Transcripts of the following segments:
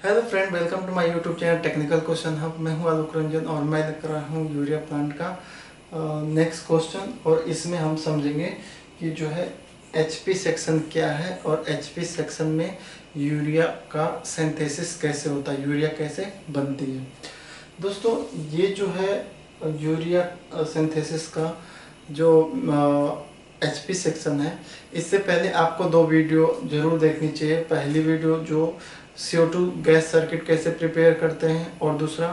Hello friend, welcome to my YouTube channel technical question hub. मैं हूं आलोक रंजन और मैं लेकर रहा हूं यूरिया प्लांट का नेक्स्ट क्वेश्चन। और इसमें हम समझेंगे कि जो है एचपी सेक्शन क्या है और एचपी सेक्शन में यूरिया का सिंथेसिस कैसे होता है, यूरिया कैसे बनती है। दोस्तों, ये जो है यूरिया सिंथेसिस का जो एचपी सेक्शन है, इससे पहले आपको दो वीडियो जरूर देखनी चाहिए। पहली वीडियो जो CO2 गैस सर्किट कैसे प्रिपेयर करते हैं और दूसरा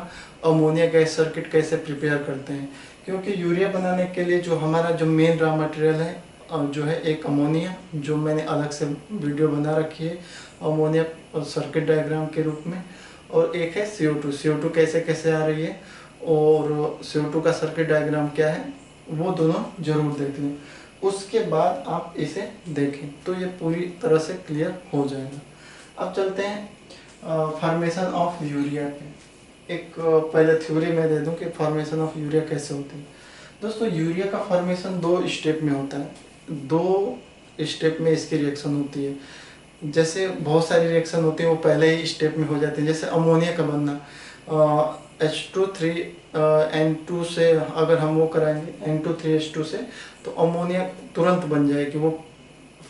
अमोनिया गैस सर्किट कैसे प्रिपेयर करते हैं। क्योंकि यूरिया बनाने के लिए जो हमारा जो मेन रॉ मटेरियल है जो है एक अमोनिया, जो मैंने अलग से वीडियो बना रखी है अमोनिया सर्किट डायग्राम के रूप में, और एक है CO2 कैसे कैसे आ रही है और CO2 का सर्किट डायग्राम क्या है, वो दोनों जरूर देख लें। उसके बाद आप इसे देखें तो ये पूरी तरह से क्लियर हो जाएगा। अब चलते हैं फॉर्मेशन ऑफ यूरिया पे। एक पहले थ्योरी मैं दे दूं कि फॉर्मेशन ऑफ यूरिया कैसे होती है। दोस्तों, यूरिया का फॉर्मेशन दो स्टेप में होता है। दो स्टेप में इसकी रिएक्शन होती है। जैसे बहुत सारी रिएक्शन होती है वो पहले ही स्टेप में हो जाती है। जैसे अमोनिया का बनना, H2 3 N2 से अगर हम वो कराएंगे N2 3H2 से, तो अमोनिया तुरंत बन जाएगी। वो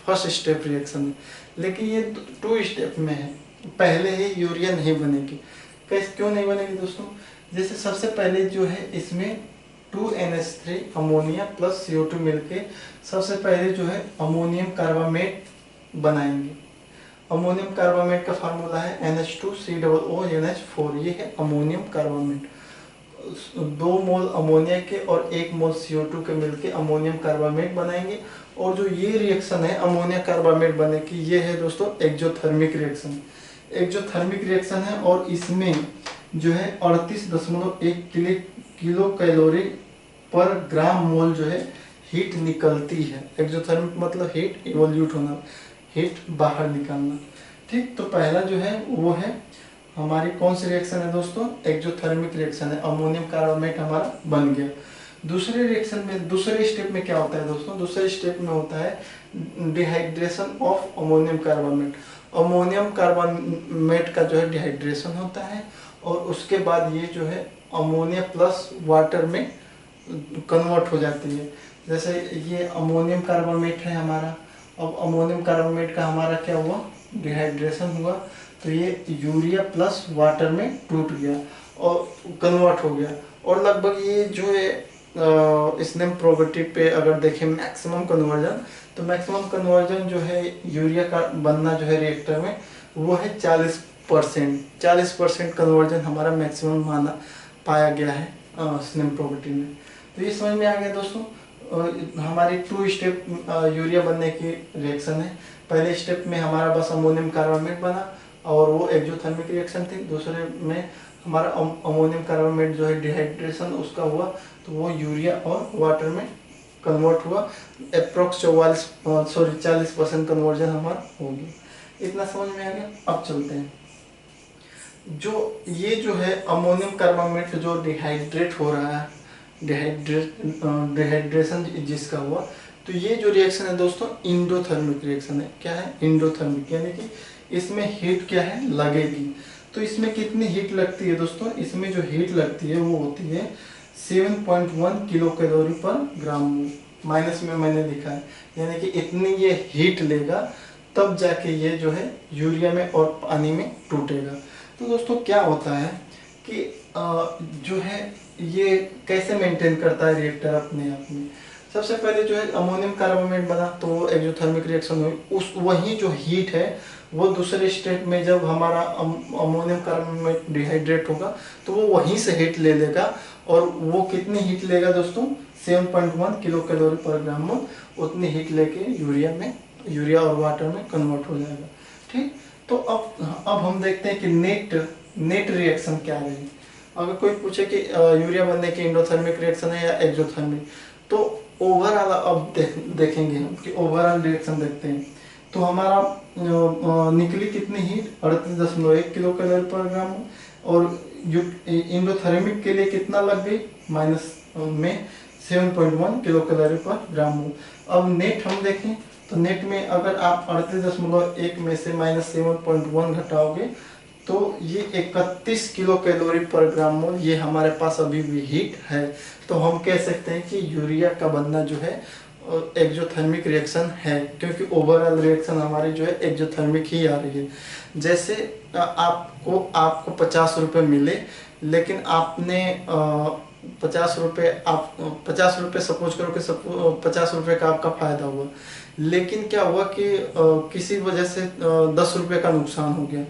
फर्स्ट स्टेप रिएक्शन है। लेकिन ये 2 स्टेप में है, पहले ही यूरिया नहीं बनेगी। कैसे, क्यों नहीं बनेगी दोस्तों? जैसे सबसे पहले जो है इसमें 2NH3 अमोनिया प्लस CO2 मिलके सबसे पहले जो है अमोनियम कार्बामेट बनाएंगे। अमोनियम कार्बामेट का फार्मूला है NH2COONH4। ये है अमोनियम कार्बामेट। 2 मोल अमोनिया के और 1 मोल CO2 के मिलके अमोनियम कार्बामेट बनाएंगे। और जो ये रिएक्शन है अमोनिया कार्बामेट बनने की, ये है दोस्तों एक्जोथर्मिक रिएक्शन। एक्जोथर्मिक रिएक्शन है और इसमें जो है 38.1 किलो कैलोरी पर ग्राम मोल जो है हीट निकलती है। एक्जोथर्मिक मतलब हीट इवोल्यूट होना, हीट बाहर निकालना। ठीक, तो पहला जो है वो है हमारी कौन सी रिएक्शन है दोस्तों? एक्जोथर्मिक रिएक्शन है। अमोनियम कार्बामेट हमारा बन गया। दूसरे रिएक्शन में, दूसरे स्टेप में क्या होता है दोस्तों? दूसरे स्टेप में होता है dehydration of ammonium carbamate. Ammonium carbamate का जो है डिहाइड्रेशन होता है और उसके बाद ये जो है अमोनिया प्लस वाटर में कन्वर्ट हो जाती है। जैसे ये अमोनियम कार्बामेट है हमारा, अब अमोनियम कार्बामेट का हमारा क्या हुआ? डिहाइड्रेशन हुआ, तो ये यूरिया प्लस वाटर में टूट गया और कन्वर्ट हो गया। और लगभग ये जो है इसने प्रोबेबिलिटी पे अगर देखें मैक्सिमम कन्वर्जन, तो मैक्सिमम कन्वर्जन जो है यूरिया का बनना जो है रिएक्टर में वो है 40%। 40% कन्वर्जन हमारा मैक्सिमम माना पाया गया है स्नेम प्रोबेबिलिटी में। तो ये समझ में आ गया दोस्तों। हमारी 2 स्टेप यूरिया बनने की रिएक्शन है। पहले स्टेप में हमारा बस अमोनियम कार्बामेट बना और वो एक्जोथर्मिक रिएक्शन थी। दूसरे में हमारा अमोनियम कार्बामेट जो है डिहाइड्रेशन उसका हुआ, तो वो यूरिया और वाटर में कन्वर्ट हुआ। अप्रोक्स 40% कन्वर्जन हमारा हो गया। इतना समझ में आ गया। अब चलते हैं, जो ये जो है अमोनियम कार्बामेट जो डिहाइड्रेट हो रहा है, डिहाइड्रेशन जिसका हुआ, तो ये जो रिएक्शन है दोस्तों इंडोथर्मिक रिएक्शन है। क्या है? इंडोथर्मिक, यानी कि इसमें हीट क्या है? लगेगी। तो इसमें कितनी हीट लगती है दोस्तों? इसमें जो हीट लगती है वो होती है 7.1 किलो कैलोरी पर ग्राम मोल। माइनस में मैंने लिखा है, यानी कि इतनी ये हीट लेगा तब जाके ये जो है यूरिया में और पानी में टूटेगा। तो दोस्तों क्या होता है कि जो है ये कैसे मेंटेन करता है रिएक्टर अपने आप में? सबसे पहले जो है अमोनियम कार्बामेट बना तो वो एक्जोथर्मिक रिएक्शन हुई, उस वही जो हीट है वो दूसरे स्टेप में जब हमारा अमोनियम कार्बामेट डिहाइड्रेट होगा तो वो वहीं से हीट ले लेगा। और वो कितनी हीट लेगा दोस्तों? 7.1 किलो कैलोरी पर ग्राम मोल। उतनी हीट लेके यूरिया और वाटर में कन्वर्ट हो जाएगा। ठीक, तो अब हम देखते हैं कि नेट रिएक्शन क्या रही। अगर कोई पूछे कि यूरिया बनने की इंडोथर्मिक रिएक्शन है या एक्सोथर्मिक, तो ओवरऑल अब देखेंगे हम कि ओवरऑल रिएक्शन देखते हैं। तो हमारा निकली कितनी हीट? 38.1 किलो कैलोरी पर ग्राम। और इंडोथर्मिक के लिए कितना लग गई? माइनस में 7.1 किलो कैलोरी पर ग्राम। अब नेट हम देखें तो नेट में अगर आप 38.1 में से -7.1 घटाओगे तो ये 31 किलो कैलोरी पर ग्राम मोल ये हमारे पास अभी भी हीट है। तो हम कह सकते हैं कि यूरिया का बनना जो है एक्जोथर्मिक रिएक्शन है, क्योंकि ओवरऑल रिएक्शन हमारी जो है एक्जोथर्मिक ही आ रही है। जैसे आपको 50 रुपये मिले, लेकिन आपने 50 रुपये सपोज करो कि 50 रुपये का आपका फायदा हुआ, लेकिन क्या हुआ कि किसी वजह से 10 रुपये का नुकसान हो गया।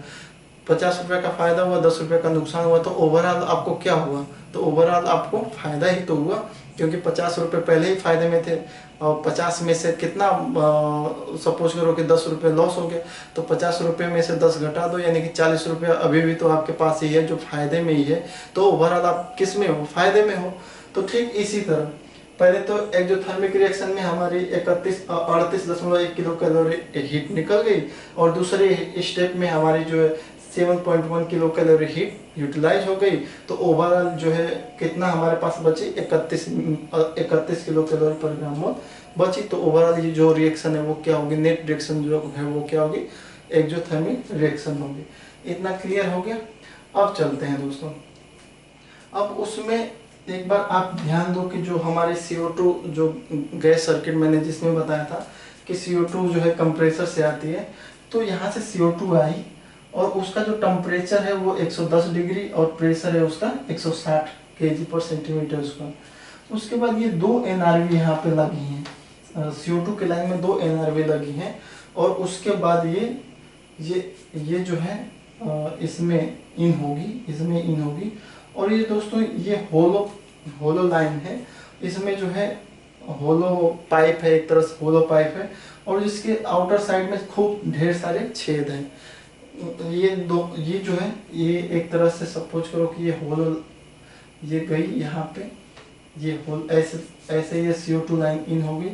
50 रुपये का फायदा हुआ, 10 रुपये का नुकसान हुआ, तो ओवरऑल आपको क्या हुआ? तो ओवरऑल आपको फायदा ही तो हुआ, क्योंकि 50 रुपये पहले ही फायदे में थे और 50 में से कितना सपोज करो कि 10 रुपये लॉस हो गया, तो 50 रुपये में से 10 घटा दो, यानी कि 40 रुपये अभी भी तो आपके पास ही है जो फायदे में ही है। तो ओवरऑल आप किस में हो? फायदे में हो। तो ठीक इसी तरह पहले तो एक्जोथर्मिक रिएक्शन में हमारी 38.1 किलो कैलोरी हीट निकल गई, और दूसरे स्टेप में हमारी जो है 7.1 किलो कैलोरी हीट यूटिलाइज हो गई। तो ओवरऑल जो है कितना हमारे पास बची? 31 किलो कैलोरी पर ग्राम मोल बची। तो ओवरऑल ये जो रिएक्शन है वो क्या होगी? नेट रिएक्शन जो है वो क्या होगी? एक्जोथर्मिक रिएक्शन होगी। इतना क्लियर हो गया। अब चलते हैं दोस्तों, अब उसमें एक बार आप ध्यान दो कि जो हमारे CO2 जो गैस सर्किट मैंने जिसमें बताया था कि CO2 जो है कंप्रेसर से आती है, तो यहाँ से CO2 आई और उसका जो टेम्परेचर है वो 110 डिग्री और प्रेशर है उसका 160 kg पर सेंटीमीटर उसका। उसके बाद ये 2 NRV यहाँ पे लगी हैं, CO2 के लाइन में 2 NRV लगी हैं, और उसके बाद ये जो है इसमें इन होगी, और ये दोस्तों ये होलो लाइन है, इसमें जो है होलो पाइप है, एक तरह से होलो पाइप है, और इसके आउटर साइड में खूब ढेर सारे छेद हैं। ये जो है ये एक तरह से सपोज करो कि ये होलो ये गई यहाँ पे, ये होल ऐसे ये CO2 लाइन इन होगी,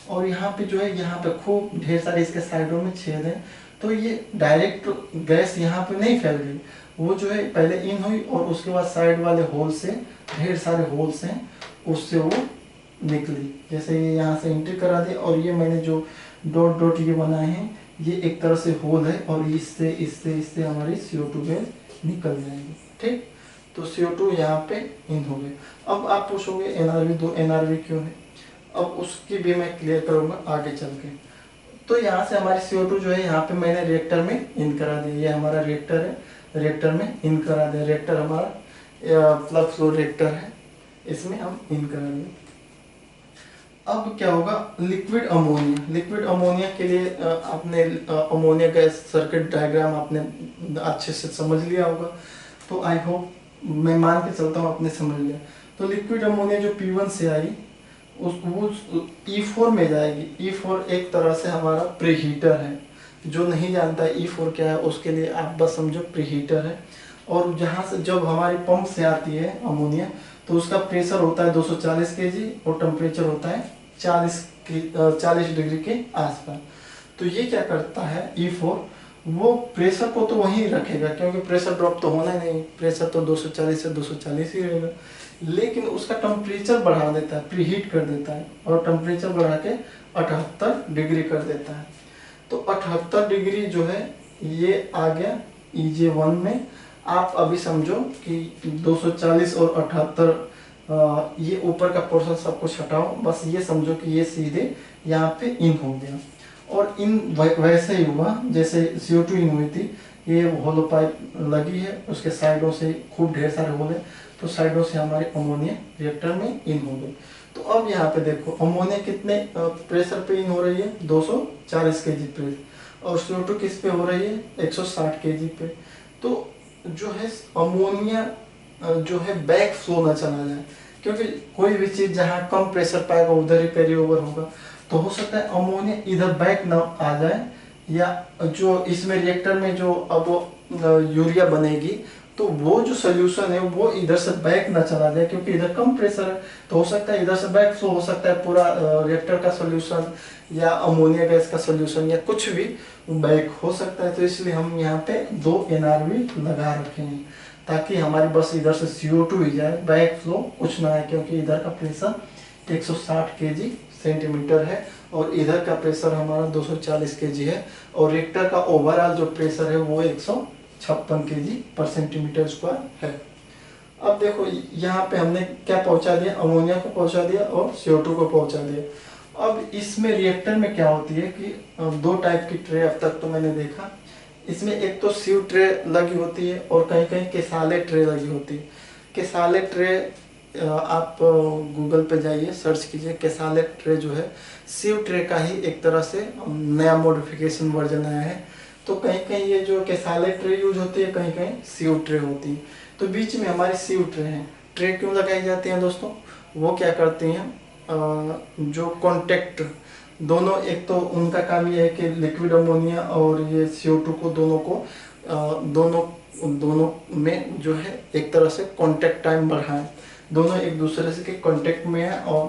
और यहाँ पे जो है यहाँ पे खूब ढेर सारे इसके साइडों में छेद हैं। तो ये डायरेक्ट गैस यहाँ पे नहीं फैल गई, वो जो है पहले इन हुई और उसके बाद साइड वाले होल से ढेर सारे होल्स हैं उससे वो निकली। जैसे ये यहाँ से एंट्री करा दे, और ये मैंने जो डॉट डॉट ये बनाए हैं ये एक तरह से होल है, और इससे हमारी CO2 गैस निकल जाएगी। ठीक, तो CO2 यहाँ पे इन हो गए। अब आप पूछोगे NRV 2 NRV क्यों है? अब उसकी भी मैं क्लियर करूँगा आगे चल के। तो यहाँ से हमारी CO2 जो है यहाँ पे मैंने रिएक्टर में इन करा दी। ये हमारा रिएक्टर है, रिएक्टर में इन करा दिया। रिएक्टर हमारा फ्लक्स फ्लो रिएक्टर है, इसमें हम इन करा दिए। अब क्या होगा? लिक्विड अमोनिया के लिए आपने अमोनिया गैस सर्किट डायग्राम आपने अच्छे से समझ लिया होगा, तो आई होप, मैं मान के चलता हूँ आपने समझ लिया। तो लिक्विड अमोनिया जो P1 से आई वो E4 में जाएगी। E4 एक तरह से हमारा प्रीहीटर है। जो नहीं जानता है E4 क्या है, उसके लिए आप बस समझो प्रीहीटर है। और जहाँ से जब हमारी पंप से आती है अमोनिया, तो उसका प्रेशर होता है 240 kg और टेम्परेचर होता है 40 डिग्री के आसपास। तो ये क्या करता है E4, वो प्रेशर को तो वहीं रखेगा, क्योंकि प्रेशर ड्रॉप तो होना ही नहीं, प्रेशर तो 240 से 240 ही रहेगा, लेकिन उसका टेम्परेचर बढ़ा देता है, प्रीहीट कर देता है, और टेम्परेचर बढ़ा के 78 डिग्री कर देता है। तो 78 डिग्री जो है ये आ गया EJ1 में। आप अभी समझो कि 240 और 78 ये ऊपर का पोर्शन सब कुछ हटाओ, बस ये समझो कि ये सीधे यहाँ पे इन हो गया। और इन वैसे ही हुआ जैसे CO2 इन हुई थी। ये होलो पाइप लगी है, उसके साइडों से खूब ढेर सारे होल हैं, तो साइडों से हमारे अमोनिया रिएक्टर में इन हो गई। तो अब यहाँ पे देखो अमोनिया कितने प्रेशर पे इन हो रही है? 240 kg प्रेशर, और CO2 किस पे हो रही है? 160 kg पे। तो जो है अमोनिया जो है बैक फ्लो ना चला जाए, क्योंकि कोई भी चीज़ जहाँ कम प्रेशर पाएगा उधर ही कैरी ओवर होगा। तो हो सकता है अमोनिया इधर बैक ना आ जाए, या जो इसमें रिएक्टर में जो अब यूरिया बनेगी तो वो जो सोल्यूशन है वो इधर से बैक ना चला जाए, क्योंकि इधर कम प्रेशर है। तो हो सकता है इधर से बैक फ्लो हो सकता है, पूरा रिएक्टर का सोल्यूशन या अमोनिया गैस का सोल्यूशन या कुछ भी बैक हो सकता है। तो इसलिए हम यहाँ पे 2 NRV लगा रखे हैं, ताकि हमारी बस इधर से CO2 ही जाए, बैक फ्लो कुछ ना आए, क्योंकि इधर का प्रेशर 160 kg सेंटीमीटर है और इधर का प्रेशर हमारा 240 kg है, और रिएक्टर का ओवरऑल जो प्रेशर है वो 160 56 kg/cm²। है। अब देखो यहाँ पे हमने क्या पहुंचा दिया, अमोनिया को पहुंचा दिया और CO2 को पहुंचा दिया। अब इसमें रिएक्टर में क्या होती है कि दो टाइप की ट्रे अब तक तो मैंने देखा। इसमें एक तो सीव ट्रे लगी होती है और कहीं कहीं केसाले ट्रे लगी होती है। केसाले ट्रे आप गूगल पे जाइए, सर्च कीजिए, केसाले ट्रे जो है सीव ट्रे का ही एक तरह से नया मॉडिफिकेशन वर्जन आया है। तो कहीं कहीं ये जो केसाले ट्रे यूज होती है, कहीं कहीं सीव ट्रे होती है। तो बीच में हमारी सीव ट्रे है। ट्रे क्यों लगाई जाती हैं दोस्तों? वो क्या करती हैं, जो कॉन्टेक्ट दोनों, एक तो उनका काम ये है कि लिक्विड अमोनिया और ये CO2 को दोनों में जो है एक तरह से कांटेक्ट टाइम बढ़ाएं, दोनों एक दूसरे से के कांटेक्ट में है और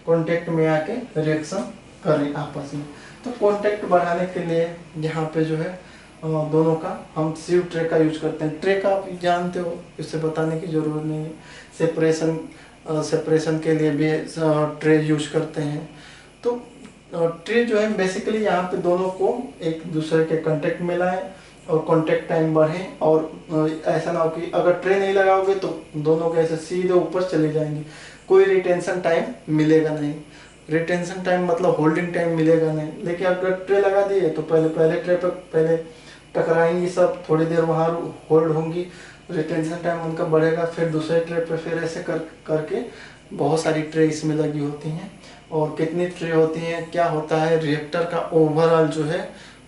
कांटेक्ट में आके रिएक्शन करें आपस में। तो कांटेक्ट बढ़ाने के लिए यहाँ पे जो है दोनों का हम सीव ट्रे का यूज करते हैं। ट्रे का आप जानते हो, इसे बताने की जरूरत नहीं है। सेपरेशन के लिए भी ट्रे यूज करते हैं। तो ट्रे जो है बेसिकली यहाँ पे दोनों को एक दूसरे के कांटेक्ट में लाएं और कांटेक्ट टाइम बढ़े। और ऐसा ना हो कि अगर ट्रे नहीं लगाओगे तो दोनों के ऐसे सीधे ऊपर चले जाएंगे, कोई रिटेंशन टाइम मिलेगा नहीं। रिटेंशन टाइम मतलब होल्डिंग टाइम मिलेगा नहीं। लेकिन अगर ट्रे लगा दिए तो पहले ट्रे पर पहले टकराएंगी सब, थोड़ी देर वहाँ होल्ड होंगी, रिटेंशन टाइम उनका बढ़ेगा, फिर दूसरे ट्रे पे फिर ऐसे करके बहुत सारी ट्रे इसमें लगी होती हैं। और कितनी ट्रे होती हैं, क्या होता है, रिएक्टर का ओवरऑल जो है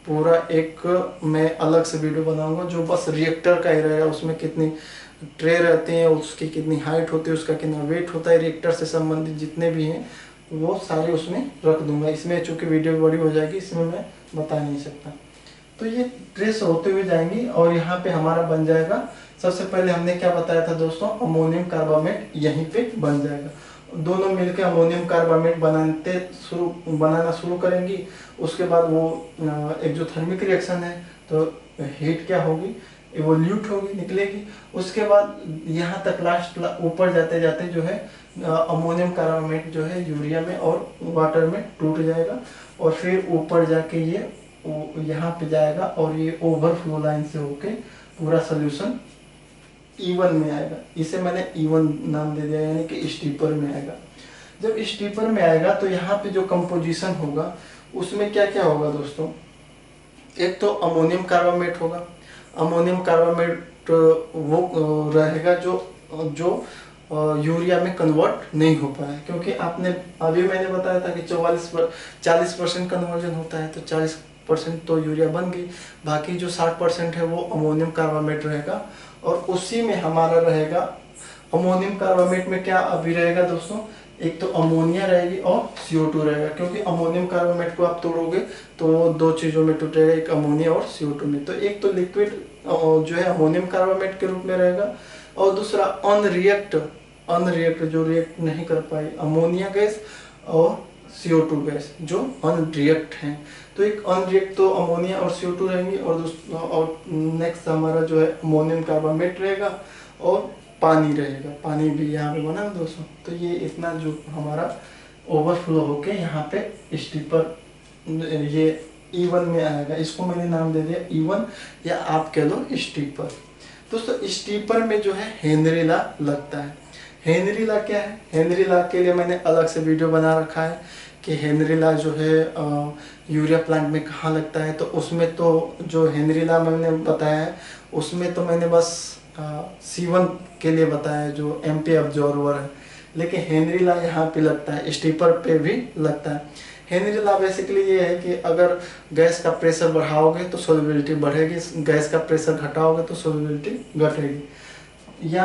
पूरा एक मैं अलग से वीडियो बनाऊंगा जो बस रिएक्टर का ही रहेगा। उसमें कितनी ट्रे रहती हैं, उसकी कितनी हाइट होती है, उसका कितना वेट होता है, रिएक्टर से संबंधित जितने भी हैं वो सारे उसमें रख दूंगा। इसमें चूँकि वीडियो बड़ी हो जाएगी, इसमें मैं बता नहीं सकता। तो ये ट्रेस होते हुए जाएंगी और यहाँ पे हमारा बन जाएगा, सबसे पहले हमने क्या बताया था दोस्तों, अमोनियम कार्बामेट यहीं पे बन जाएगा। दोनों मिलकर अमोनियम कार्बामेट बनाना शुरू करेंगी। उसके बाद वो एक्सोथर्मिक रिएक्शन है, तो हीट क्या होगी, इवोल्यूट होगी, निकलेगी। उसके बाद यहाँ तक लास्ट ऊपर जाते जाते जो है अमोनियम कार्बामेट जो है यूरिया में और वाटर में टूट जाएगा और फिर ऊपर जाके ये यहाँ पे जाएगा और ये ओवरफ्लो लाइन से होके पूरा सोल्यूशन E1 में आएगा। इसे मैंने E1 नाम दे दिया, यानी कि स्टीपर में आएगा। जब स्टीपर में आएगा तो यहाँ पे जो कंपोजिशन होगा उसमें क्या क्या होगा दोस्तों, एक तो अमोनियम कार्बामेट होगा। अमोनियम कार्बामेट वो रहेगा जो यूरिया में कन्वर्ट नहीं हो पाया, क्योंकि आपने अभी मैंने बताया था कि 40% कन्वर्जन होता है, तो 40% तो यूरिया बन गई, बाकी जो 60% है वो अमोनियम कार्बामेट रहेगा। और उसी में हमारा रहेगा, अमोनियम कार्बामेट में क्या अभी रहेगा दोस्तों, एक तो अमोनिया रहेगी और CO2 रहेगा, क्योंकि अमोनियम कार्बामेट को आप तोड़ोगे तो वो दो चीज़ों में टूटेगा, एक अमोनिया और CO2 में। तो एक तो लिक्विड जो है अमोनियम कार्बामेट के रूप में रहेगा और दूसरा अनरिएक्ट जो रिएक्ट नहीं कर पाई, अमोनिया गैस और CO2 गैस जो अनरिएक्ट हैं। तो एक अनरिएक्ट तो अमोनिया और CO2 रहेंगी और नेक्स्ट हमारा जो है अमोनियम कार्बामेट रहेगा और पानी रहेगा। पानी भी यहाँ पे बना है दोस्तों। तो ये इतना जो हमारा ओवरफ्लो होके यहाँ पे स्टीपर ये E1 में आएगा। इसको मैंने नाम दे दिया E1 या आप कह लो स्टीपर। दोस्तों स्टीपर में जो है हेनरी लॉ लगता है। हेनरी लॉ क्या है, हेनरी लॉ के लिए मैंने अलग से वीडियो बना रखा है कि हेनरी लॉ जो है यूरिया प्लांट में कहाँ लगता है। तो उसमें तो जो हेनरी लॉ मैंने बताया है उसमें तो मैंने बस C1 के लिए बताया जो MP ऑब्जर्वर है, लेकिन हेनरी लॉ यहाँ पे लगता है, स्टीपर पे भी लगता है। हेनरी लॉ बेसिकली ये है कि अगर गैस का प्रेशर बढ़ाओगे तो सोल्युबिलिटी बढ़ेगी, गैस का प्रेशर घटाओगे तो सोल्युबिलिटी घटेगी। या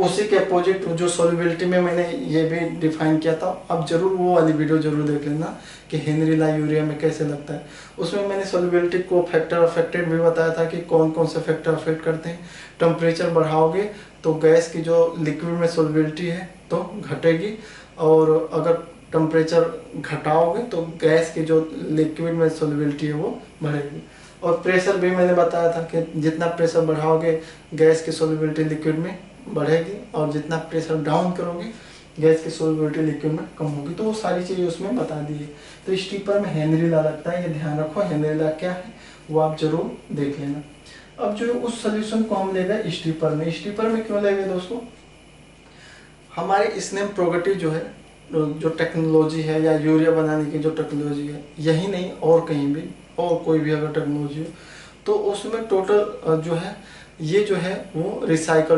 उसी के अपोजिट जो सोल्युबिलिटी में मैंने ये भी डिफाइन किया था, अब जरूर वो वाली वीडियो जरूर देख लेना कि हेनरी लॉ यूरिया में कैसे लगता है। उसमें मैंने सोल्युबिलिटी को फैक्टर अफेक्टेड भी बताया था कि कौन कौन से फैक्टर अफेक्ट करते हैं। टेम्परेचर बढ़ाओगे तो गैस की जो लिक्विड में सोल्युबिलिटी है तो घटेगी, और अगर टेम्परेचर घटाओगे तो गैस की जो लिक्विड में सोल्युबिलिटी है वो बढ़ेगी। और प्रेशर भी मैंने बताया था कि जितना प्रेशर बढ़ाओगे गैस की सोल्युबिलिटी लिक्विड में बढ़ेगी, और जितना प्रेशर डाउन करोगे गैस की सोल्युबिलिटी लिक्विड में कम होगी। तो वो सारी चीज़ें उसमें बता दी है। तो स्टीपर में हेनरी लॉ लगता है, ये ध्यान रखो। हेनरी लॉ क्या है वो आप जरूर देख लेना। अब जो है उस सोल्यूशन को हम ले गए स्टीपर में। स्टीपर में क्यों ले गए दोस्तों, हमारे इसने प्रोगेटिव जो है जो टेक्नोलॉजी है या यूरिया बनाने की जो टेक्नोलॉजी है, यही नहीं और कहीं भी और कोई भी अगर टेक्नोलॉजी हो तो उसमें टोटल जो है ये जो है वो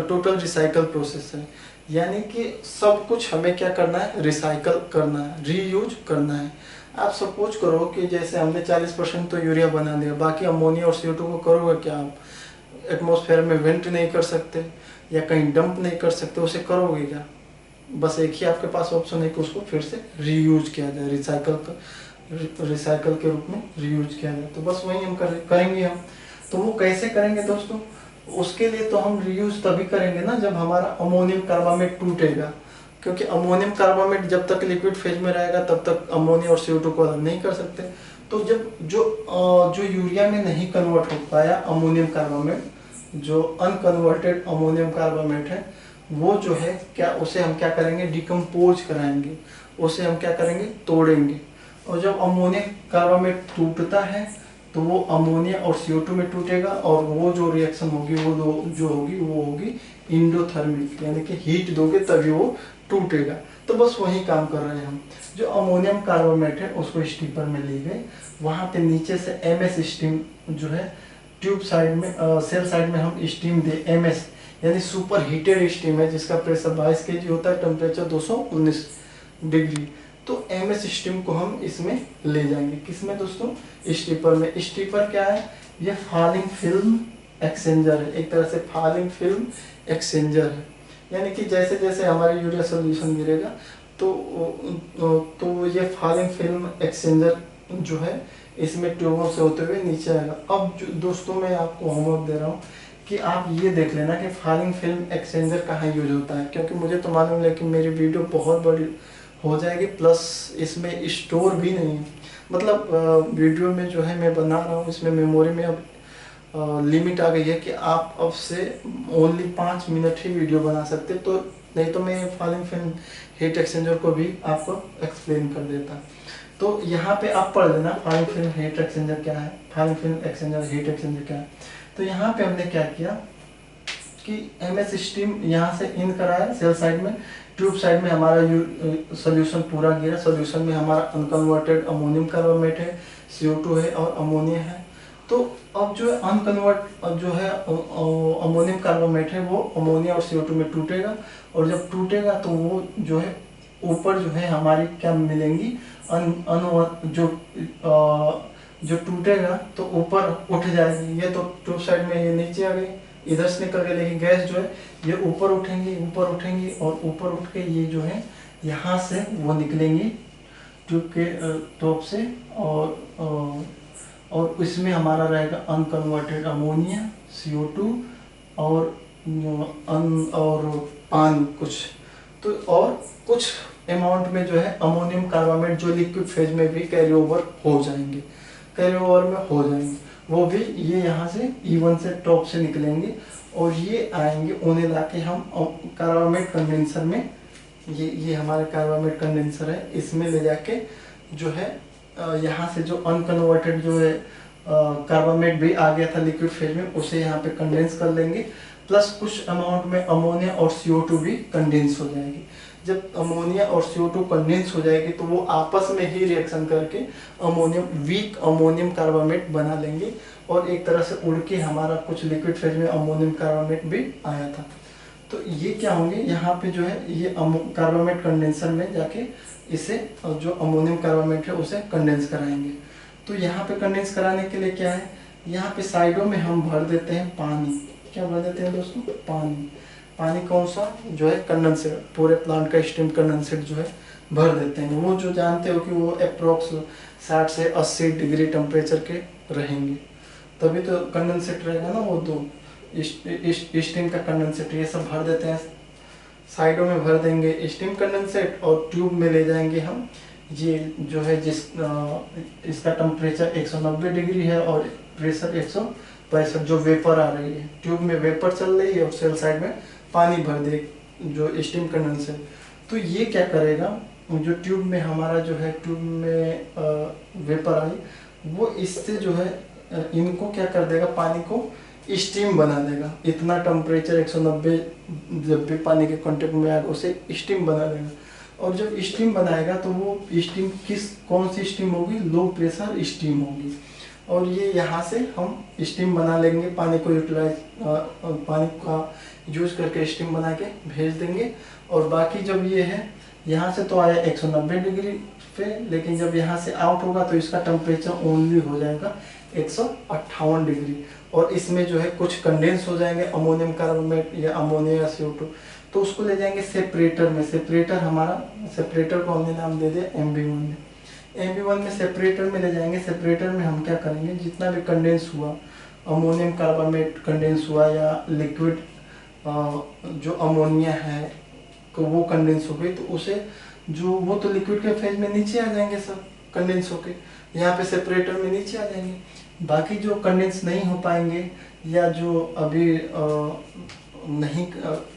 टोटल रिसाइकल प्रोसेस है। यानी कि सब कुछ हमें क्या करना है, रिसाइकल करना है, रीयूज करना है। आप सपोज करो कि जैसे हमने 40% तो यूरिया बना लिया, बाकी अमोनिया और CO2 को करोगे क्या आप, एटमॉस्फेयर में वेंट नहीं कर सकते या कहीं डंप नहीं कर सकते, उसे करोगे क्या, बस एक ही आपके पास ऑप्शन है कि उसको फिर से रीयूज किया जाए, रिसाइकल के रूप में रीयूज किया जाए। तो बस वही हम करेंगे हम। तो वो कैसे करेंगे दोस्तों, उसके लिए तो हम रीयूज तभी करेंगे ना जब हमारा अमोनियम कार्बामेट टूटेगा, क्योंकि अमोनियम कार्बामेट जब तक लिक्विड फेज में रहेगा तब तक अमोनिया और CO2 को अलग नहीं कर सकते। तो जब जो यूरिया में नहीं कन्वर्ट हो पाया अमोनियम कार्बामेट, जो अनकन्वर्टेड अमोनियम कार्बामेट है, वो जो है क्या, उसे हम क्या करेंगे, डिकम्पोज कराएंगे, उसे हम क्या करेंगे, तोड़ेंगे। और जब अमोनियम कार्बामेट टूटता है तो वो अमोनिया और CO2 में टूटेगा, और वो जो रिएक्शन होगी वो होगी इंडोथर्मिक, यानी कि हीट दोगे तभी वो टूटेगा। तो बस वही काम कर रहे हैं हम। जो अमोनियम कार्बामेट है उसको स्टीपर में ले गए, वहाँ पे नीचे से MS स्टीम जो है ट्यूब साइड में सेल साइड में हम स्टीम दे, MS यानी सुपर हीटेड स्टीम है जिसका प्रेशर 22 kg होता है, टेम्परेचर 219 डिग्री। तो MS स्टीम को हम इसमें ले जाएंगे, किसमें दोस्तों, स्टीपर में। स्टीपर क्या है, ये फॉलिंग फिल्म एक्सचेंजर है, एक तरह से फॉलिंग फिल्म एक्सचेंजर है। यानी कि जैसे जैसे हमारा यूरिया सोल्यूशन गिरेगा तो ये फॉलिंग फिल्म एक्सचेंजर जो है इसमें ट्यूबों से होते हुए नीचे आएगा। अब जो दोस्तों मैं आपको होमवर्क दे रहा हूँ कि आप ये देख लेना कि फॉलिंग फिल्म एक्सचेंजर कहाँ यूज होता है, क्योंकि मुझे तो मालूम है कि मेरी वीडियो बहुत बड़ी हो जाएगी, प्लस इसमें स्टोर भी नहीं है। मतलब वीडियो में जो है मैं बना रहा हूँ, इसमें मेमोरी में अब लिमिट आ गई है कि आप अब से ओनली 5 मिनट ही वीडियो बना सकते, तो नहीं तो मैं फॉलिंग फिल्म हीट एक्सचेंजर को भी आपको एक्सप्लेन कर देता। तो यहाँ पे आप पढ़ लेना फॉलिंग फिल्म हीट एक्सचेंजर क्या है, falling film exchanger heat exchanger क्या है। तो यहाँ पे हमने क्या किया कि MS स्टीम यहाँ से इन कराया सेल साइड में, ट्यूब साइड में हमारा सोल्यूशन पूरा गिरा, सोल्यूशन में हमारा अनकन्वर्टेड अमोनियम कार्बामेट है, CO2 है और अमोनिया है। तो अब जो है अनकन्वर्ट जो है अमोनियम कार्बामेट है वो अमोनिया और CO2 में टूटेगा, और जब टूटेगा तो वो जो है ऊपर जो है हमारी क्या मिलेंगी, जो टूटेगा तो ऊपर उठ जाएगी। ये तो ट्यूब साइड में ये नीचे आ गई, इधर से निकल गई, लेकिन गैस जो है ये ऊपर उठेंगी और ऊपर उठ के ये जो है यहाँ से वो निकलेंगी ट्यूब के टॉप से, और इसमें हमारा रहेगा अनकन्वर्टेड अमोनिया, CO2 और पानी कुछ, तो और कुछ अमाउंट में जो है अमोनियम कार्बामेट जो लिक्विड फेज में भी कैरी ओवर में हो जाएंगे, वो भी ये यहाँ से E1 से टॉप से निकलेंगे और ये आएंगे, उन्हें लाके हम कार्बामेट कंडेंसर में, ये हमारा कार्बामेट कंडेंसर है, इसमें ले जाके जो है यहाँ से जो अनकन्वर्टेड जो है कार्बामेट भी आ गया था लिक्विड फेज में, उसे यहाँ पे कंडेंस कर लेंगे, प्लस कुछ अमाउंट में अमोनिया और CO2 भी कंडेंस हो जाएगी। जब अमोनिया और CO2 कंडेंस हो जाएगी तो वो आपस में ही रिएक्शन करके वीक अमोनियम कार्बामेट बना लेंगे, और एक तरह से उड़ के हमारा कुछ लिक्विड फेज में अमोनियम कार्बामेट भी आया था। तो ये क्या होंगे, यहाँ पे जो है ये कार्बामेट कंडेंसर में जाके इसे जो अमोनियम कार्बामेट है उसे कंडेंस कराएंगे। तो यहाँ पे कंडेंस कराने के लिए क्या है, यहाँ पे साइडों में हम भर देते हैं पानी। क्या भर देते हैं दोस्तों, पानी कौन सा, जो है कंडेंसेट, पूरे प्लांट का स्टीम कंडेंसेट जो है भर देते हैं। वो जो जानते हो कि वो अप्रोक्स 60 से 80 डिग्री टेम्परेचर के रहेंगे, तभी तो कंडेंसेट रहेगा ना, वो दो स्टीम का कंडेंसेट, ये सब भर देते हैं। साइडों में भर देंगे स्टीम कंडेंसेट, और ट्यूब में ले जाएंगे हम, ये जो है इसका टेम्परेचर 190 डिग्री है और प्रेशर 165, जो वेपर आ रही है, ट्यूब में वेपर चल रही है और सेल साइड में पानी भर दे जो स्टीम कंडेंसर। तो ये क्या करेगा, जो ट्यूब में हमारा जो है ट्यूब में वेपर आई, वो इससे जो है इनको क्या कर देगा, पानी को स्टीम बना देगा। इतना टेम्परेचर 190 जब भी पानी के कांटेक्ट में आएगा उसे स्टीम बना देगा। और जब स्टीम बनाएगा तो वो स्टीम कौन सी स्टीम होगी? लो प्रेशर स्टीम होगी। और ये यहाँ से हम स्टीम बना लेंगे, पानी को पानी का यूज करके स्टीम बना के भेज देंगे। और बाकी जब ये है यहाँ से तो आया 190 डिग्री पे, लेकिन जब यहाँ से आउट होगा तो इसका टेम्परेचर ओनली हो जाएगा 158 डिग्री। और इसमें जो है कुछ कंडेंस हो जाएंगे अमोनियम कार्बोनेट या अमोनिया या CO2, तो उसको ले जाएंगे सेपरेटर में। सेपरेटर को हमने नाम दे दिया MB1 में। MB1 में सेपरेटर में ले जाएंगे। सेपरेटर में हम क्या करेंगे, जितना भी कंडेंस हुआ, अमोनियम कार्बोनेट कंडेंस हुआ या लिक्विड जो अमोनिया है तो वो कंडेंस हो गई, तो उसे वो तो लिक्विड के फेज में नीचे आ जाएंगे सब कंडेंस होके, यहाँ पे सेपरेटर में नीचे आ जाएंगे। बाकी जो कंडेंस नहीं हो पाएंगे या जो अभी नहीं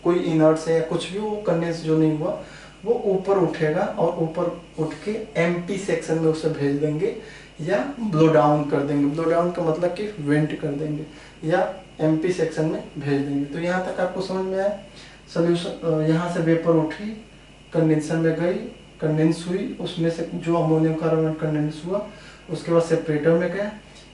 कोई इनर्ट्स है या कुछ भी, वो कंडेंस जो नहीं हुआ वो ऊपर उठेगा और ऊपर उठ के MP सेक्शन में उसे भेज देंगे या ब्लो डाउन कर देंगे। ब्लो डाउन का मतलब कि वेंट कर देंगे या MP सेक्शन में भेज देंगे। तो यहाँ तक आपको समझ में आया सोल्यूशन। यहाँ से वेपर उठी, कंडेंसर में गई, कंडेंस हुई, उसमें से जो अमोनियम कार्बोनेट कंडेंस हुआ उसके बाद सेपरेटर में गया।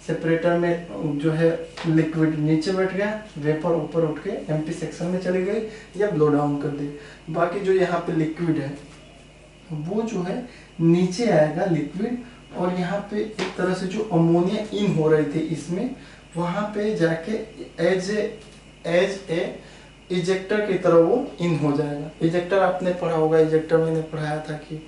सेपरेटर में जो है लिक्विड नीचे बैठ गया, वेपर ऊपर उठ के MP सेक्शन में चली गई या ब्लो डाउन कर दी। बाकी जो यहाँ पे लिक्विड है वो जो है नीचे आएगा लिक्विड, और यहाँ पे एक तरह से जो अमोनिया इन हो रही थी इसमें, वहाँ पे जाके एज ए इजेक्टर की तरह वो इन हो जाएगा। इजेक्टर आपने पढ़ा होगा, इजेक्टर मैंने पढ़ाया था कि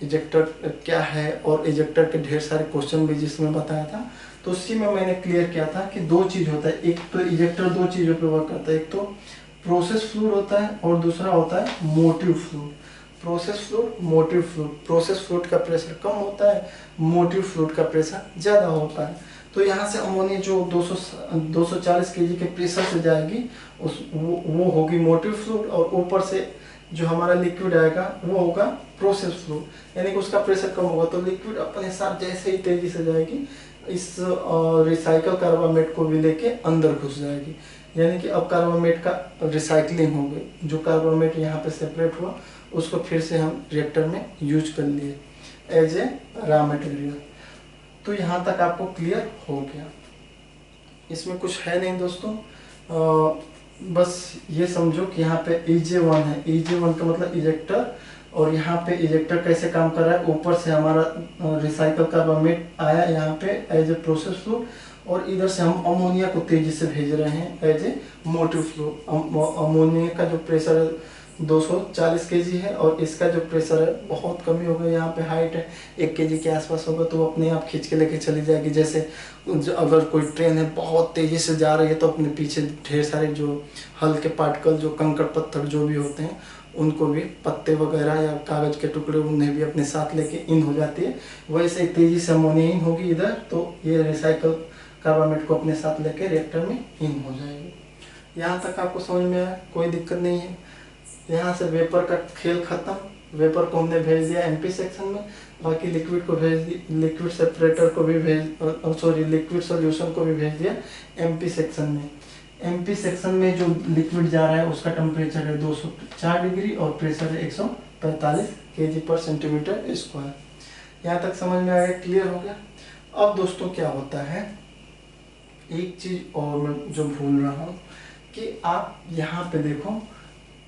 इजेक्टर क्या है, और इजेक्टर के ढेर सारे क्वेश्चन भी जिसमें बताया था। तो उसी में मैंने क्लियर किया था कि दो चीज़ होता है, एक तो इजेक्टर दो चीज़ों पे वर्क करता है, एक तो प्रोसेस फ्लूइड होता है और दूसरा होता है motive fluid. Process fluid, motive fluid. Process fluid का प्रेशर कम होता है, मोटिव फ्लूइड का प्रेशर ज़्यादा होता है। तो यहाँ से अमोनिया जो 240 kg के प्रेशर से जाएगी वो होगी मोटिव फ्लूइड, और ऊपर से जो हमारा लिक्विड आएगा वो होगा प्रोसेस फ्लूइड, यानी कि उसका प्रेशर कम होगा। तो लिक्विड अपने साथ जैसे ही तेजी से जाएगी इस रिसाइकल कार्बामेट को भी लेके अंदर घुस जाएगी, यानी कि अब कार्बामेट का रिसाइकलिंग हो गई। जो कार्बामेट यहाँ पे सेपरेट हुआ उसको फिर से हम रिएक्टर में यूज कर लिए एज ए रॉ मटेरियल। तो यहाँ तक आपको क्लियर हो गया। इसमें कुछ है नहीं दोस्तों, बस ये समझो कि यहाँ पे EJ1 है। EJ1 का मतलब इजेक्टर, और यहाँ पे इजेक्टर कैसे काम कर रहा है, ऊपर से हमारा रिसाइकल कार्बामेट आया यहाँ पे एज ए प्रोसेस फ्लूइड, और इधर से हम अमोनिया को तेजी से भेज रहे हैं as a motive fluid. Ammonia का जो प्रेशर है 240 kg है, और इसका जो प्रेशर है बहुत कमी होगा। यहाँ पे हाइट है 1 kg के आसपास होगा, तो वो अपने आप खींच के लेके चली जाएगी। जैसे अगर कोई ट्रेन है बहुत तेज़ी से जा रही है तो अपने पीछे ढेर सारे जो हल्के पार्टिकल, जो कंकड़ पत्थर जो भी होते हैं, उनको भी पत्ते वगैरह या कागज़ के टुकड़े उन्हें भी अपने साथ लेके इन हो जाती है। वैसे तेज़ी से अमोनिया इन होगी इधर, तो ये रिसाइकल कार्बामेट को अपने साथ लेके रिएक्टर में इन हो जाएगी। यहाँ तक आपको समझ में आया, कोई दिक्कत नहीं है। यहाँ से वेपर का खेल खत्म। वेपर को हमने भेज दिया MP सेक्शन में, बाकी लिक्विड को भेज दिया, लिक्विड सेपरेटर को भी लिक्विड सॉल्यूशन को भी भेज दिया MP सेक्शन में। MP सेक्शन में जो लिक्विड जा रहा है उसका टेम्परेचर है 204 डिग्री और प्रेशर है 145 kg/cm²। यहाँ तक समझ में आ गया, क्लियर हो गया। अब दोस्तों क्या होता है, एक चीज और मैं जो भूल रहा हूँ कि आप यहाँ पे देखो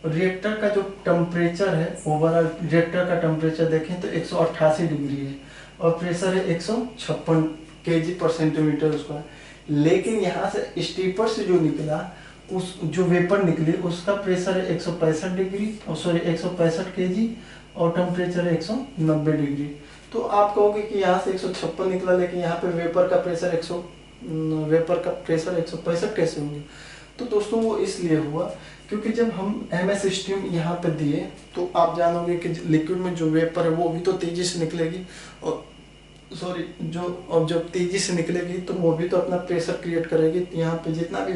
रिएक्टर का जो टेम्परेचर है, ओवरऑल रिएक्टर का टेम्परेचर देखें तो 188 डिग्री है और प्रेशर है 156 kg/cm²। लेकिन यहाँ से स्टीपर से जो निकला, उस जो वेपर निकली उसका प्रेशर है 165 डिग्री और 165 kg और टेम्परेचर है 190 डिग्री। तो आप कहोगे कि यहाँ से 156 निकला, लेकिन यहाँ पे वेपर का प्रेशर 165 कैसे हो गया? तो दोस्तों वो इसलिए हुआ क्योंकि जब हम MS स्टीम यहाँ पे दिए तो आप जानोगे कि लिक्विड में जो वेपर है वो भी तो तेजी से निकलेगी, और अब जब तेजी से निकलेगी तो वो भी तो अपना प्रेशर क्रिएट करेगी। यहाँ पे जितना भी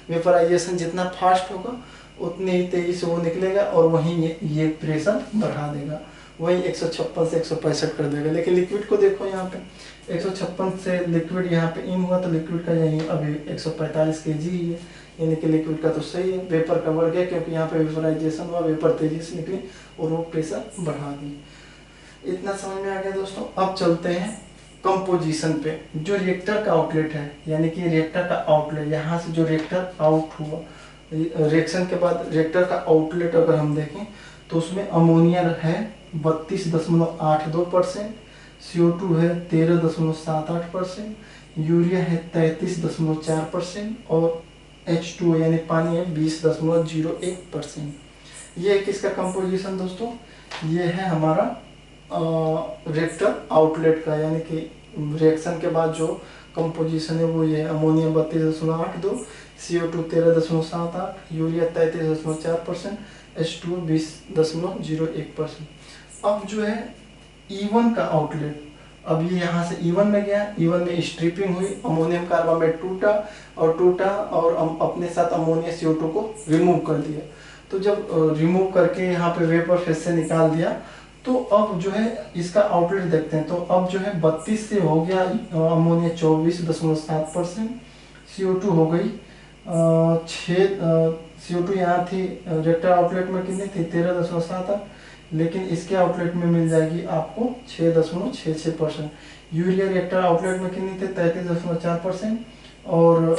वेपराइजेशन जितना फास्ट होगा उतनी ही तेजी से वो निकलेगा और वहीं ये प्रेशर बढ़ा देगा, वही 156 से 165 कर देगा। लेकिन लिक्विड को देखो, यहाँ पे 156 से लिक्विड यहाँ पे इन हुआ, तो लिक्विड का यही अभी 145 kg ही है, यानी कि लिक्विड का तो सही है। वेपर का बढ़ गया क्योंकि यहाँ पे वेपराइजेशन हुआ, वेपर तेजी से निकली और वो प्रेशर बढ़ा दी। इतना समझ में आ गया दोस्तों। अब चलते हैं कंपोजिशन पे। जो रिएक्टर का आउटलेट है, यानी कि रिएक्टर का आउटलेट, यहाँ से जो रिएक्टर आउट हुआ, रिएक्शन के बाद रिएक्टर का आउटलेट अगर हम देखें तो उसमें अमोनिया है 32.82%, CO2 है 13.78%, यूरिया है 33.4% और H2 यानी पानी है 20.01%। ये है किसका कंपोजिशन दोस्तों, ये है हमारा रिएक्टर आउटलेट का, यानी कि रिएक्शन के बाद जो कंपोजिशन है वो ये है। Ammonia 32.82, CO2 13.78, urea 33.4%, H2 20.01%। अब जो है E1 का आउटलेट, अब ये यहाँ से E1 में गया, E1 में स्ट्रिपिंग हुई, अमोनियम कार्बामेट टूटा और अपने साथ अमोनिया CO2 को रिमूव कर दिया। तो जब रिमूव करके यहाँ पे वेपर फेज से निकाल दिया, तो अब जो है इसका आउटलेट देखते हैं। तो अब जो है 32 से हो गया अमोनिया 24.7%, CO2 हो गई 6, CO2 यहाँ थी रिएक्टर आउटलेट में कितनी थी 13.78, लेकिन इसके आउटलेट में मिल जाएगी आपको 6.66%। यूरिया रिएक्टर आउटलेट में कितनी थी 33.4% और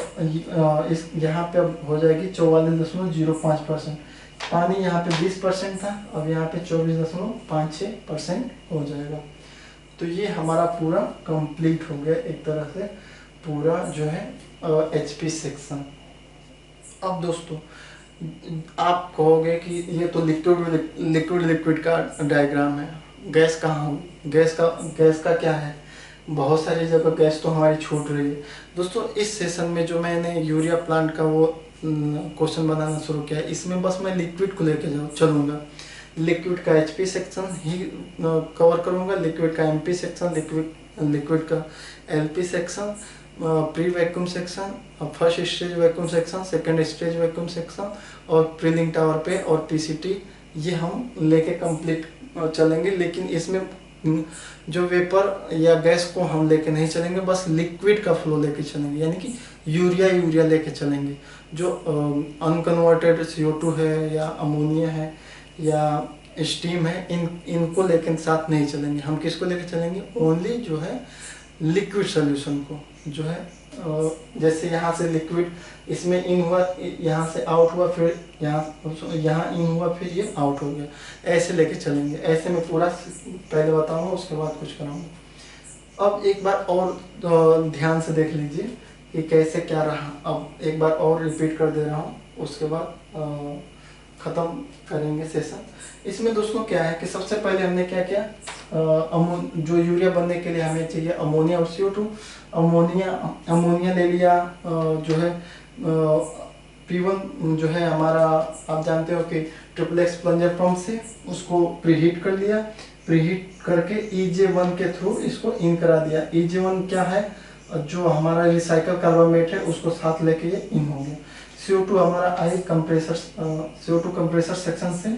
इस यहाँ पे अब हो जाएगी 44.05%। पानी यहाँ पे 20% था, अब यहाँ पे 24.56% हो जाएगा। तो ये हमारा पूरा कंप्लीट हो गया एक तरह से पूरा जो है HP सेक्शन। अब दोस्तों आप कहोगे कि ये तो लिक्विड का डायग्राम है, गैस कहाँ होगी, गैस का क्या है, बहुत सारी जगह गैस तो हमारी छूट रही है। दोस्तों इस सेशन में जो मैंने यूरिया प्लांट का वो क्वेश्चन बनाना शुरू किया है, इसमें बस मैं लिक्विड को लेकर चलूँगा। लिक्विड का HP सेक्शन ही कवर करूँगा, लिक्विड का MP सेक्शन, लिक्विड का LP section, pre vacuum section, first stage vacuum section, second stage vacuum section और प्रीलिंग टावर पे और PCT, ये हम लेके कंप्लीट चलेंगे। लेकिन इसमें जो वेपर या गैस को हम लेके नहीं चलेंगे, बस लिक्विड का फ्लो लेके चलेंगे, यानी कि यूरिया लेके चलेंगे। जो अनकन्वर्टेड CO2 है या अमोनिया है या स्टीम है, इनको लेकिन साथ नहीं चलेंगे। हम किसको लेके चलेंगे, ओनली जो है लिक्विड सोल्यूशन को, जो है जैसे यहाँ से लिक्विड इसमें इन हुआ, यहाँ से आउट हुआ, फिर यहाँ इन हुआ, फिर ये आउट हो गया, ऐसे लेके चलेंगे। ऐसे में पूरा पहले बताऊंगा, उसके बाद कुछ कराऊंगा। अब एक बार और ध्यान से देख लीजिए कि कैसे क्या रहा। अब एक बार और रिपीट कर दे रहा हूँ, उसके बाद ख़त्म करेंगे सेशन। इसमें दोस्तों क्या है कि सबसे पहले हमने क्या किया, जो यूरिया बनने के लिए हमें चाहिए अमोनिया और CO2। अमोनिया ले लिया, जो है P1 जो है हमारा, आप जानते हो कि ट्रिपल एक्स प्लंजर पंप से उसको प्रीहीट कर लिया, प्रीहीट करके EJ1 के थ्रू इसको इन करा दिया। EJ1 क्या है, जो हमारा रिसाइकल कार्बामेट है उसको साथ लेके ये इन हो गया। CO2 हमारा आई कंप्रेसर, CO2 कंप्रेसर सेक्शन से,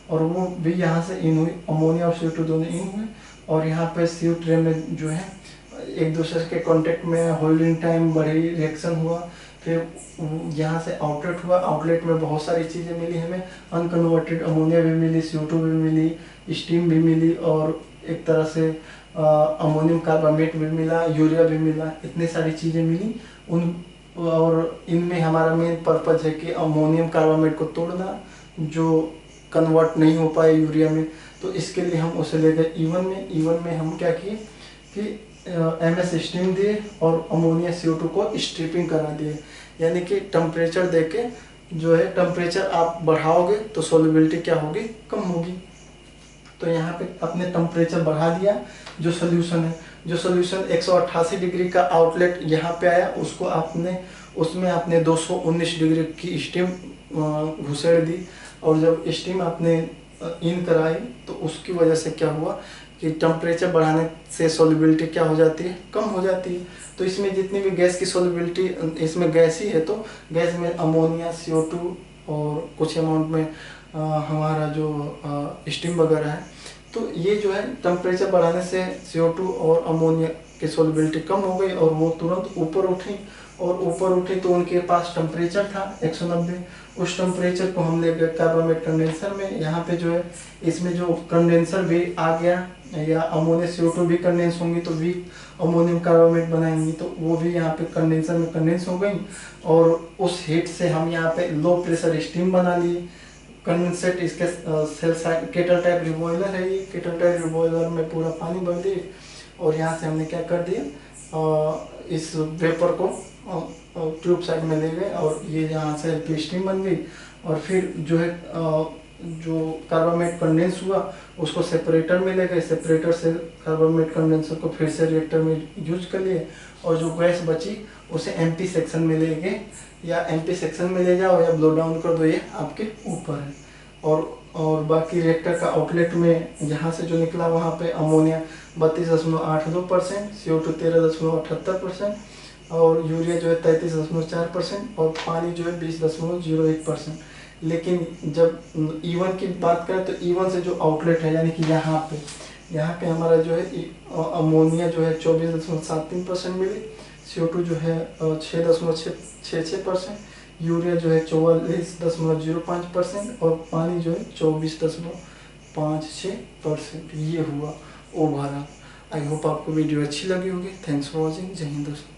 और वो भी यहाँ से इन हुई, अमोनिया और CO2 दोनों इन हुए। और यहाँ पे CO ट्रे में जो है एक दूसरे के कांटेक्ट में, होल्डिंग टाइम बढ़ी, रिएक्शन हुआ, फिर यहाँ से आउटलेट हुआ। आउटलेट में बहुत सारी चीज़ें मिली हमें, अनकन्वर्टेड अमोनिया भी मिली, CO2 भी मिली, स्टीम भी मिली और एक तरह से अमोनियम कार्बामेट भी मिला, यूरिया भी मिला, इतनी सारी चीज़ें मिली और इनमें हमारा मेन पर्पज है कि अमोनियम कार्बामेट को तोड़ना, जो कन्वर्ट नहीं हो पाए यूरिया में। तो इसके लिए हम उसे ले गए E1 में हम क्या किए कि MS स्टीम दिए और अमोनिया CO2 को स्ट्रिपिंग करा दिए, यानी कि टेम्परेचर देके जो है, टेम्परेचर आप बढ़ाओगे तो सोल्युबिलिटी क्या होगी, कम होगी। तो यहाँ पे अपने टेम्परेचर बढ़ा दिया। जो सोल्यूशन है, जो सोल्यूशन 188 डिग्री का आउटलेट यहाँ पे आया, उसको उसमें आपने 219 डिग्री की स्टीम घुसेड़ दी। और जब स्टीम आपने इन कराई तो उसकी वजह से क्या हुआ कि टेम्परेचर बढ़ाने से सोल्युबिलिटी क्या हो जाती है, कम हो जाती है। तो इसमें जितनी भी गैस की सोल्युबिलिटी, इसमें गैस ही है, तो गैस में अमोनिया, CO2 और कुछ अमाउंट में हमारा जो स्टीम वगैरह है। तो ये जो है टेम्परेचर बढ़ाने से CO2 और अमोनिया की सोलिबिलिटी कम हो गई और वो तुरंत ऊपर उठी, और ऊपर उठी तो उनके पास टेम्परेचर था 190। उस टेम्परेचर को हम ले गए कार्बामेट कंडेंसर में। यहाँ पे जो है इसमें जो कंडेंसर भी आ गया, या अमोनिया CO2 भी कंडेंस होंगी तो वीक अमोनियम कार्बामेट बनाएंगी, तो वो भी यहाँ पे कंडेंसर में कंडेंस हो गई। और उस हीट से हम यहाँ पे लो प्रेशर स्टीम बना लिए। कंडेंसेट इसके सेल साइड केटल टाइप रिबॉयलर है, ये केटल टाइप रिबॉयलर में पूरा पानी भर दिए, और यहाँ से हमने क्या कर दिया, इस वेपर को ट्यूब साइड में ले गए, और ये यहाँ से एलपी स्टीम बन गई। और फिर जो है जो कार्बामेट कंडेंस हुआ उसको सेपरेटर में ले गए, सेपरेटर से कार्बामेट कंडेंसर को फिर से रिएक्टर में यूज कर लिए, और जो गैस बची उसे एमपी सेक्शन में ले गए, या एमपी सेक्शन में ले जाओ या ब्लो डाउन कर दो, ये आपके ऊपर है। और बाकी रिएक्टर का आउटलेट में यहाँ से जो निकला वहाँ पे अमोनिया 32.82%, CO2 13.78%, और यूरिया जो है 33.4%, और पानी जो है 20.01%। लेकिन जब E1 की बात करें तो E1 से जो आउटलेट है, यानी कि यहाँ पे हमारा जो है अमोनिया जो है 24.73% मिली, CO2 जो है 6.66%, यूरिया जो है 44.05%, और पानी जो है 24.56%। ये हुआ ओवरऑल। आई होप आपको वीडियो अच्छी लगी होगी। Thanks for watching. जय हिंद दोस्तों।